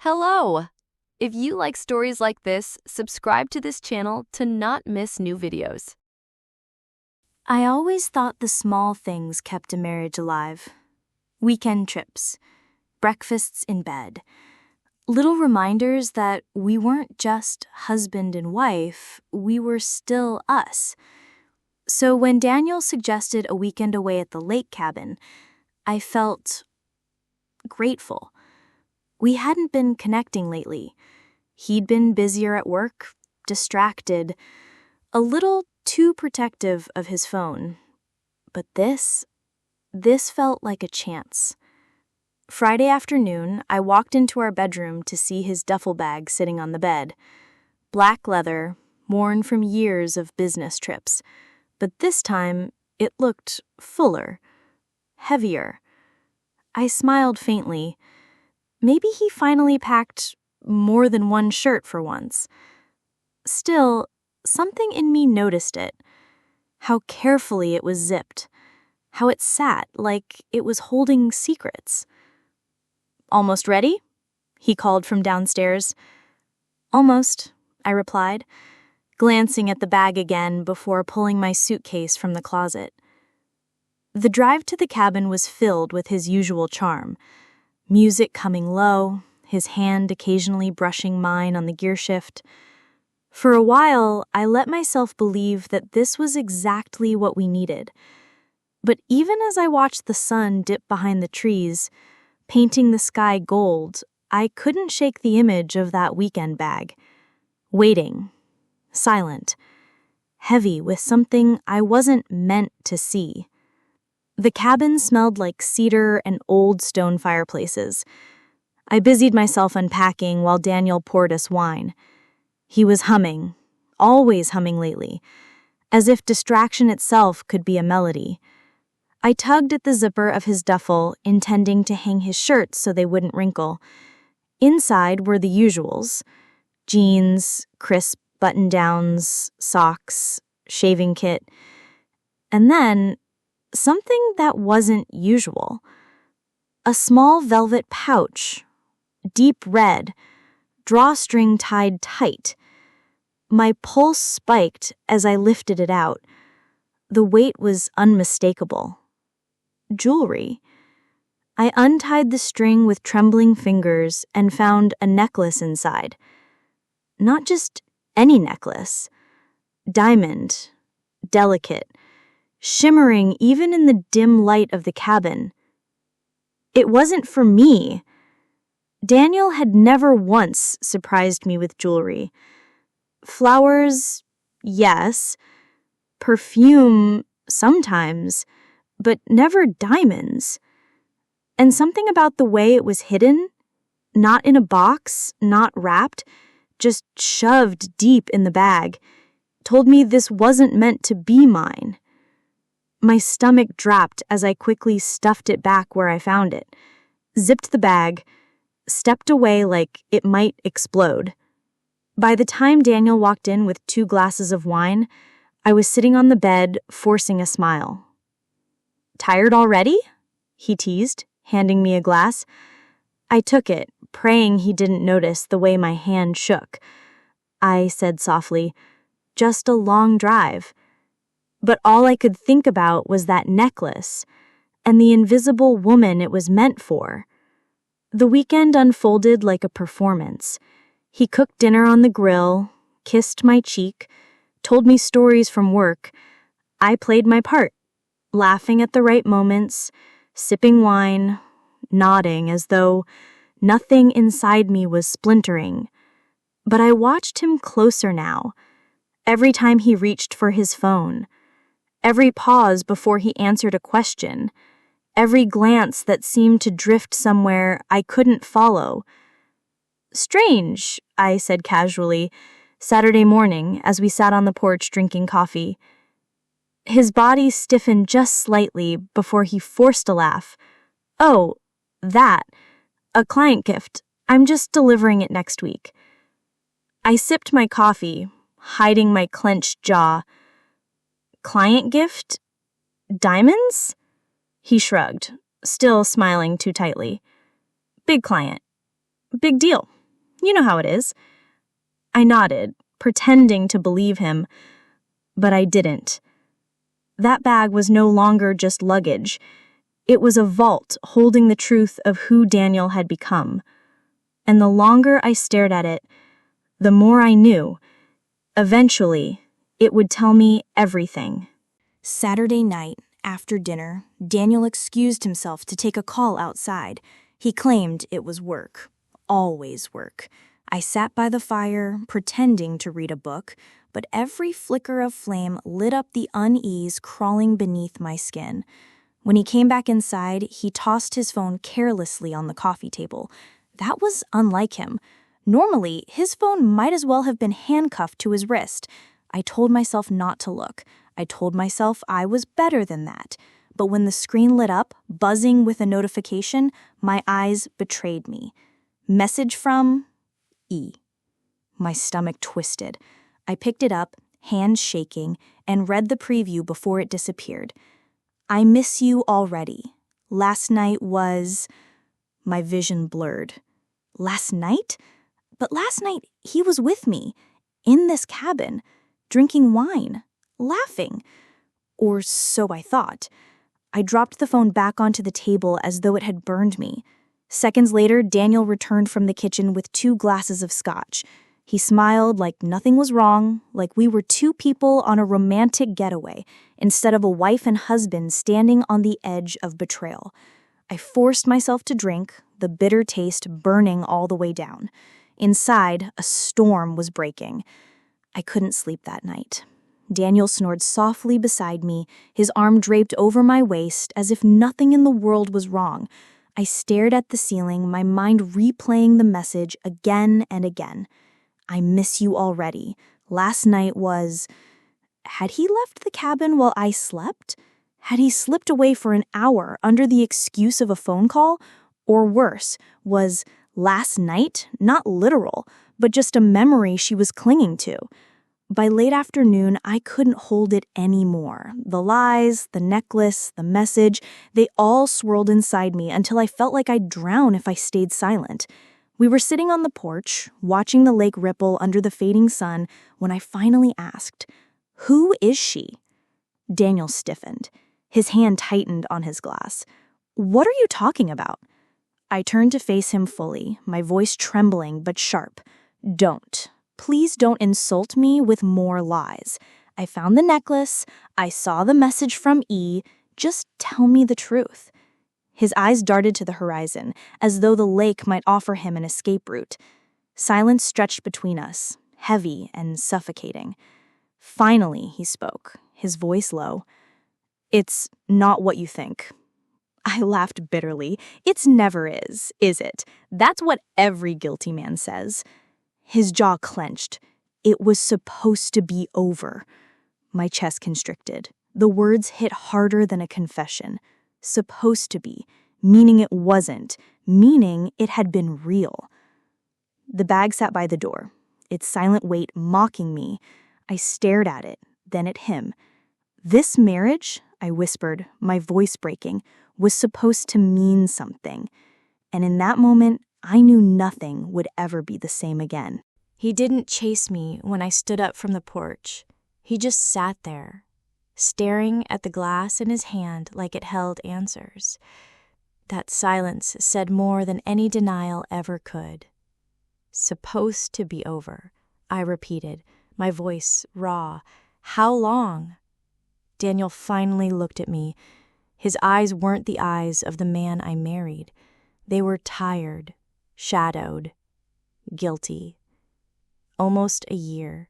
Hello! If you like stories like this, subscribe to this channel to not miss new videos. I always thought the small things kept a marriage alive. Weekend trips, breakfasts in bed, little reminders that we weren't just husband and wife, we were still us. So when Daniel suggested a weekend away at the lake cabin, I felt grateful. We hadn't been connecting lately. He'd been busier at work, distracted, a little too protective of his phone. But this felt like a chance. Friday afternoon, I walked into our bedroom to see his duffel bag sitting on the bed. Black leather, worn from years of business trips. But this time, it looked fuller, heavier. I smiled faintly. Maybe he finally packed more than one shirt for once. Still, something in me noticed it. How carefully it was zipped. How it sat like it was holding secrets. "Almost ready?" he called from downstairs. "Almost," I replied, glancing at the bag again before pulling my suitcase from the closet. The drive to the cabin was filled with his usual charm. Music coming low, his hand occasionally brushing mine on the gearshift. For a while, I let myself believe that this was exactly what we needed. But even as I watched the sun dip behind the trees, painting the sky gold, I couldn't shake the image of that weekend bag. Waiting, silent, heavy with something I wasn't meant to see. The cabin smelled like cedar and old stone fireplaces. I busied myself unpacking while Daniel poured us wine. He was humming, always humming lately, as if distraction itself could be a melody. I tugged at the zipper of his duffel, intending to hang his shirts so they wouldn't wrinkle. Inside were the usuals: jeans, crisp button-downs, socks, shaving kit. And then something that wasn't usual. A small velvet pouch, deep red, drawstring tied tight. My pulse spiked as I lifted it out. The weight was unmistakable. Jewelry. I untied the string with trembling fingers and found a necklace inside. Not just any necklace. Diamond, delicate, shimmering even in the dim light of the cabin. It wasn't for me. Daniel had never once surprised me with jewelry. Flowers, yes. Perfume, sometimes, but never diamonds. And something about the way it was hidden, not in a box, not wrapped, just shoved deep in the bag, told me this wasn't meant to be mine. My stomach dropped as I quickly stuffed it back where I found it, zipped the bag, stepped away like it might explode. By the time Daniel walked in with 2 glasses of wine, I was sitting on the bed, forcing a smile. "Tired already?" he teased, handing me a glass. I took it, praying he didn't notice the way my hand shook. I said softly, "Just a long drive." But all I could think about was that necklace and the invisible woman it was meant for. The weekend unfolded like a performance. He cooked dinner on the grill, kissed my cheek, told me stories from work. I played my part, laughing at the right moments, sipping wine, nodding as though nothing inside me was splintering. But I watched him closer now, every time he reached for his phone. Every pause before he answered a question, every glance that seemed to drift somewhere I couldn't follow. "Strange," I said casually, Saturday morning as we sat on the porch drinking coffee. His body stiffened just slightly before he forced a laugh. "Oh, that. A client gift. I'm just delivering it next week." I sipped my coffee, hiding my clenched jaw. "Client gift? Diamonds?" He shrugged, still smiling too tightly. "Big client. Big deal." You know how it is." I nodded, pretending to believe him, but I didn't. That bag was no longer just luggage. It was a vault holding the truth of who Daniel had become. And the longer I stared at it, the more I knew. Eventually, it would tell me everything. Saturday night, after dinner, Daniel excused himself to take a call outside. He claimed it was work. Always work. I sat by the fire, pretending to read a book, but every flicker of flame lit up the unease crawling beneath my skin. When he came back inside, he tossed his phone carelessly on the coffee table. That was unlike him. Normally, his phone might as well have been handcuffed to his wrist. I told myself not to look. I told myself I was better than that. But when the screen lit up, buzzing with a notification, my eyes betrayed me. Message from E. My stomach twisted. I picked it up, hands shaking, and read the preview before it disappeared. "I miss you already. Last night was..." My vision blurred. Last night? But last night he was with me, in this cabin, drinking wine, laughing. Or so I thought. I dropped the phone back onto the table as though it had burned me. Seconds later, Daniel returned from the kitchen with 2 glasses of scotch. He smiled like nothing was wrong, like we were 2 people on a romantic getaway, instead of a wife and husband standing on the edge of betrayal. I forced myself to drink, the bitter taste burning all the way down. Inside, a storm was breaking. I couldn't sleep that night. Daniel snored softly beside me, his arm draped over my waist as if nothing in the world was wrong. I stared at the ceiling, my mind replaying the message again and again. "I miss you already. Last night was..." Had he left the cabin while I slept? Had he slipped away for an hour under the excuse of a phone call? Or worse, was last night not literal, but just a memory she was clinging to? By late afternoon, I couldn't hold it anymore. The lies, the necklace, the message, they all swirled inside me until I felt like I'd drown if I stayed silent. We were sitting on the porch, watching the lake ripple under the fading sun, when I finally asked, "Who is she?" Daniel stiffened. His hand tightened on his glass. "What are you talking about?" I turned to face him fully, my voice trembling but sharp. "Don't. Please don't insult me with more lies. I found the necklace. I saw the message from E. Just tell me the truth." His eyes darted to the horizon, as though the lake might offer him an escape route. Silence stretched between us, heavy and suffocating. Finally, he spoke, his voice low. "It's not what you think." I laughed bitterly. "It's never is it? That's what every guilty man says." His jaw clenched. "It was supposed to be over." My chest constricted. The words hit harder than a confession. Supposed to be, meaning it wasn't, meaning it had been real. The bag sat by the door, its silent weight mocking me. I stared at it, then at him. "This marriage," I whispered, my voice breaking, "was supposed to mean something." And in that moment, I knew nothing would ever be the same again. He didn't chase me when I stood up from the porch. He just sat there, staring at the glass in his hand like it held answers. That silence said more than any denial ever could. "Supposed to be over," I repeated, my voice raw. "How long?" Daniel finally looked at me. His eyes weren't the eyes of the man I married. They were tired, shadowed, guilty. "Almost a year."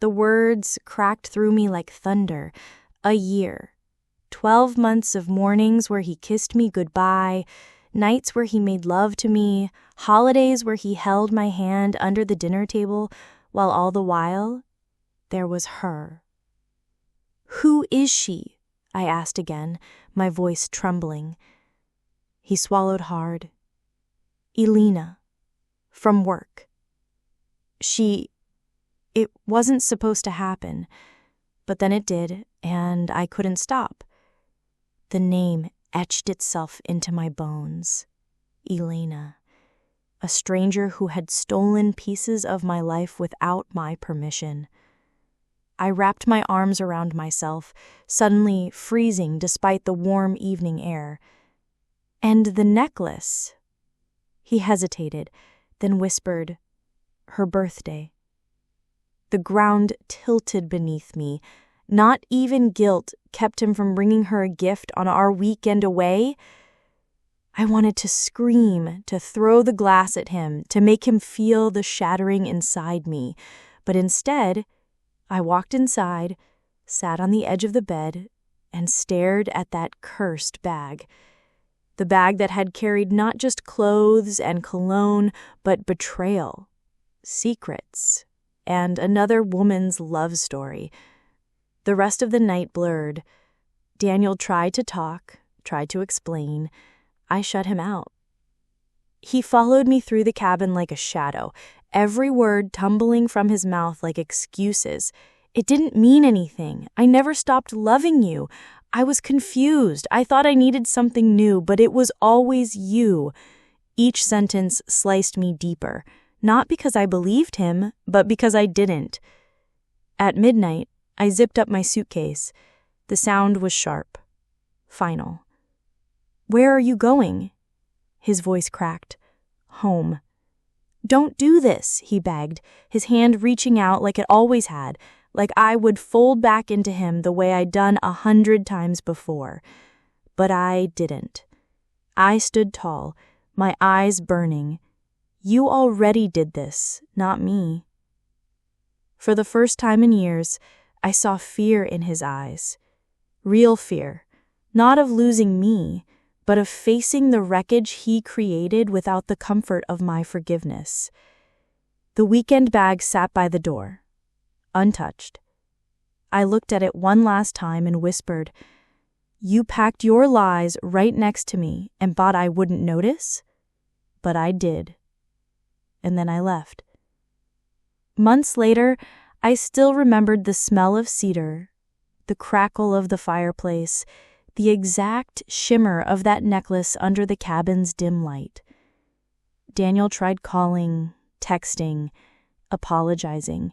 The words cracked through me like thunder. A year. 12 months of mornings where he kissed me goodbye, nights where he made love to me, holidays where he held my hand under the dinner table, while all the while, there was her. "Who is she?" I asked again, my voice trembling. He swallowed hard. "Elena. From work. It wasn't supposed to happen, but then it did, and I couldn't stop." The name etched itself into my bones. Elena. a stranger who had stolen pieces of my life without my permission. I wrapped my arms around myself, suddenly freezing despite the warm evening air. And the necklace. He hesitated, then whispered, "Her birthday." The ground tilted beneath me. Not even guilt kept him from bringing her a gift on our weekend away. I wanted to scream, to throw the glass at him, to make him feel the shattering inside me. But instead, I walked inside, sat on the edge of the bed, and stared at that cursed bag. The bag that had carried not just clothes and cologne, but betrayal, secrets, and another woman's love story. The rest of the night blurred. Daniel tried to talk, tried to explain. I shut him out. He followed me through the cabin like a shadow, every word tumbling from his mouth like excuses. It didn't mean anything. I never stopped loving you. I was confused. I thought I needed something new, but it was always you. Each sentence sliced me deeper, not because I believed him, but because I didn't. At midnight, I zipped up my suitcase. The sound was sharp, final. "Where are you going?" His voice cracked. "Home." "Don't do this," he begged, his hand reaching out like it always had, like I would fold back into him the way I'd done 100 times before. But I didn't. I stood tall, my eyes burning. "You already did this, not me." For the first time in years, I saw fear in his eyes. Real fear, not of losing me, but of facing the wreckage he created without the comfort of my forgiveness. The weekend bag sat by the door, untouched. I looked at it one last time and whispered, "You packed your lies right next to me and thought I wouldn't notice?" But I did. And then I left. Months later, I still remembered the smell of cedar, the crackle of the fireplace, the exact shimmer of that necklace under the cabin's dim light. Daniel tried calling, texting, apologizing.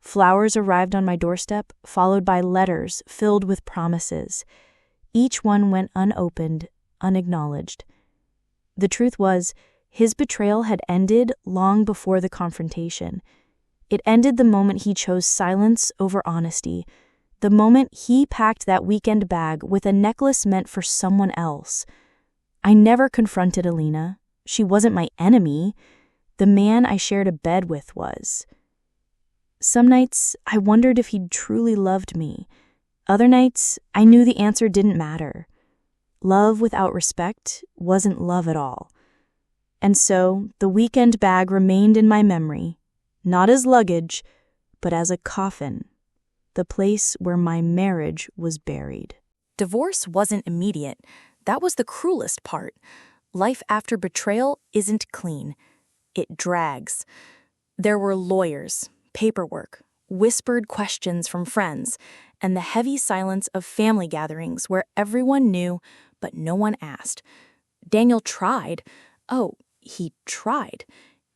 Flowers arrived on my doorstep, followed by letters filled with promises. Each one went unopened, unacknowledged. The truth was, his betrayal had ended long before the confrontation. It ended the moment he chose silence over honesty, the moment he packed that weekend bag with a necklace meant for someone else. I never confronted Alina. She wasn't my enemy. The man I shared a bed with was. Some nights, I wondered if he'd truly loved me. Other nights, I knew the answer didn't matter. Love without respect wasn't love at all. And so, the weekend bag remained in my memory, not as luggage, but as a coffin, the place where my marriage was buried. Divorce wasn't immediate. That was the cruelest part. Life after betrayal isn't clean. It drags. There were lawyers, paperwork, whispered questions from friends, and the heavy silence of family gatherings where everyone knew, but no one asked. Daniel tried. Oh, he tried.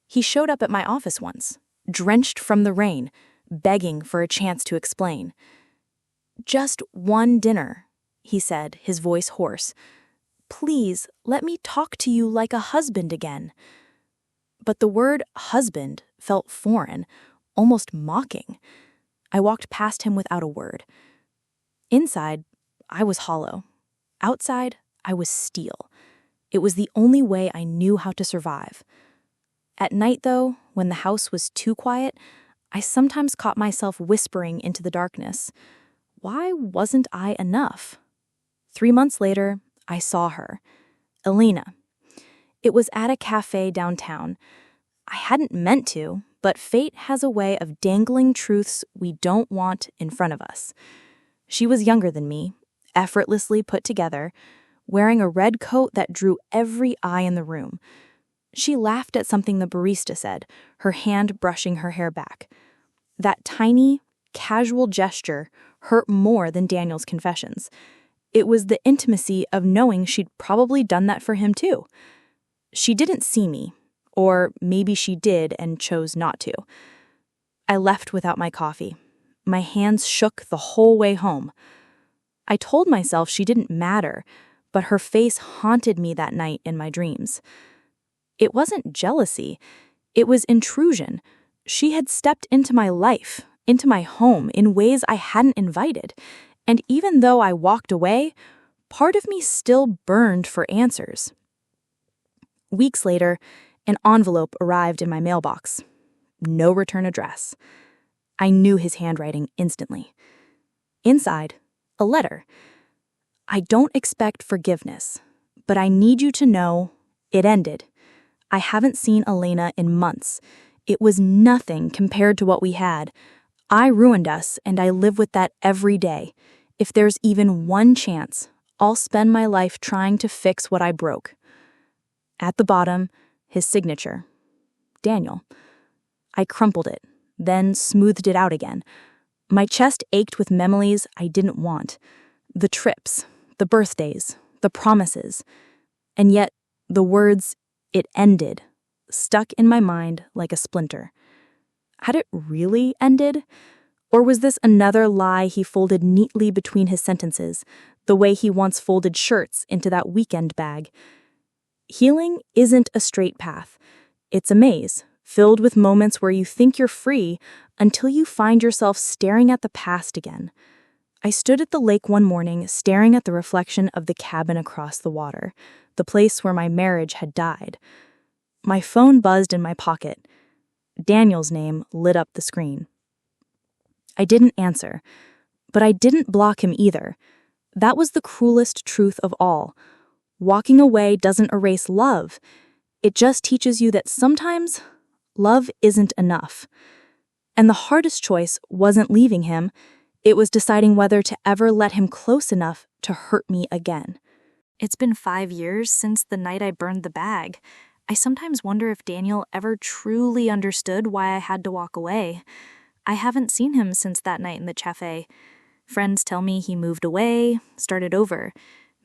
He showed up at my office once, drenched from the rain, begging for a chance to explain. "Just one dinner," he said, his voice hoarse. "Please, let me talk to you like a husband again." But the word husband felt foreign, almost mocking. I walked past him without a word. Inside, I was hollow. Outside, I was steel. It was the only way I knew how to survive. At night, though, when the house was too quiet, I sometimes caught myself whispering into the darkness. Why wasn't I enough? 3 months later, I saw her, Alina. It was at a cafe downtown. I hadn't meant to, but fate has a way of dangling truths we don't want in front of us. She was younger than me, effortlessly put together, wearing a red coat that drew every eye in the room. She laughed at something the barista said, her hand brushing her hair back. That tiny, casual gesture hurt more than Daniel's confessions. It was the intimacy of knowing she'd probably done that for him too. She didn't see me, Or maybe she did and chose not to. I left without my coffee. My hands shook the whole way home. I told myself she didn't matter, but her face haunted me that night in my dreams. It wasn't jealousy. It was intrusion. She had stepped into my life, into my home, in ways I hadn't invited. And even though I walked away, part of me still burned for answers. Weeks later, an envelope arrived in my mailbox. No return address. I knew his handwriting instantly. Inside, a letter. I don't expect forgiveness, but I need you to know it ended. I haven't seen Elena in months. It was nothing compared to what we had. I ruined us, and I live with that every day. If there's even one chance, I'll spend my life trying to fix what I broke. At the bottom, his signature. Daniel. I crumpled it, then smoothed it out again. My chest ached with memories I didn't want. The trips, the birthdays, the promises. And yet, the words, "it ended," stuck in my mind like a splinter. Had it really ended? Or was this another lie he folded neatly between his sentences, the way he once folded shirts into that weekend bag? Healing isn't a straight path. It's a maze, filled with moments where you think you're free until you find yourself staring at the past again. I stood at the lake one morning, staring at the reflection of the cabin across the water, the place where my marriage had died. My phone buzzed in my pocket. Daniel's name lit up the screen. I didn't answer, but I didn't block him either. That was the cruelest truth of all. Walking away doesn't erase love. It just teaches you that sometimes love isn't enough. And the hardest choice wasn't leaving him. It was deciding whether to ever let him close enough to hurt me again. It's been 5 years since the night I burned the bag. I sometimes wonder if Daniel ever truly understood why I had to walk away. I haven't seen him since that night in the cafe. Friends tell me he moved away, started over.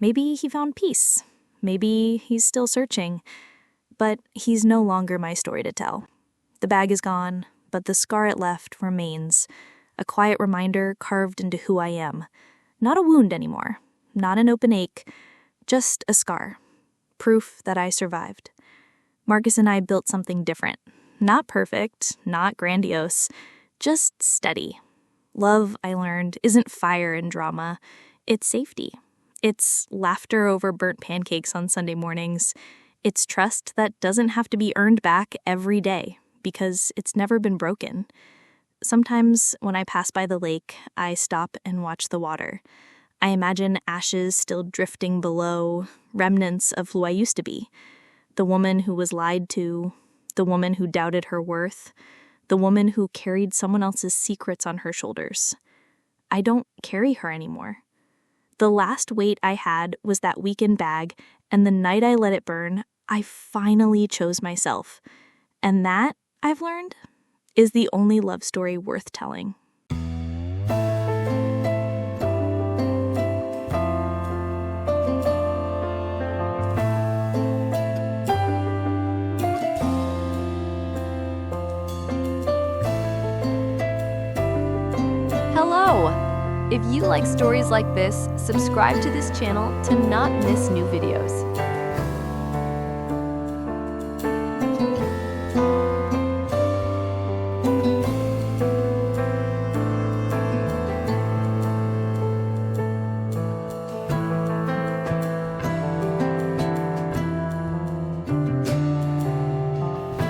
Maybe he found peace. Maybe he's still searching. But he's no longer my story to tell. The bag is gone, but the scar it left remains. A quiet reminder carved into who I am. Not a wound anymore. Not an open ache. Just a scar. Proof that I survived. Marcus and I built something different. Not perfect, not grandiose, just steady. Love, I learned, isn't fire and drama. It's safety. It's laughter over burnt pancakes on Sunday mornings. It's trust that doesn't have to be earned back every day because it's never been broken. Sometimes when I pass by the lake, I stop and watch the water. I imagine ashes still drifting below, remnants of who I used to be. The woman who was lied to, the woman who doubted her worth, the woman who carried someone else's secrets on her shoulders. I don't carry her anymore. The last weight I had was that weekend bag, and the night I let it burn, I finally chose myself. And that, I've learned, is the only love story worth telling. Hello! If you like stories like this, subscribe to this channel to not miss new videos.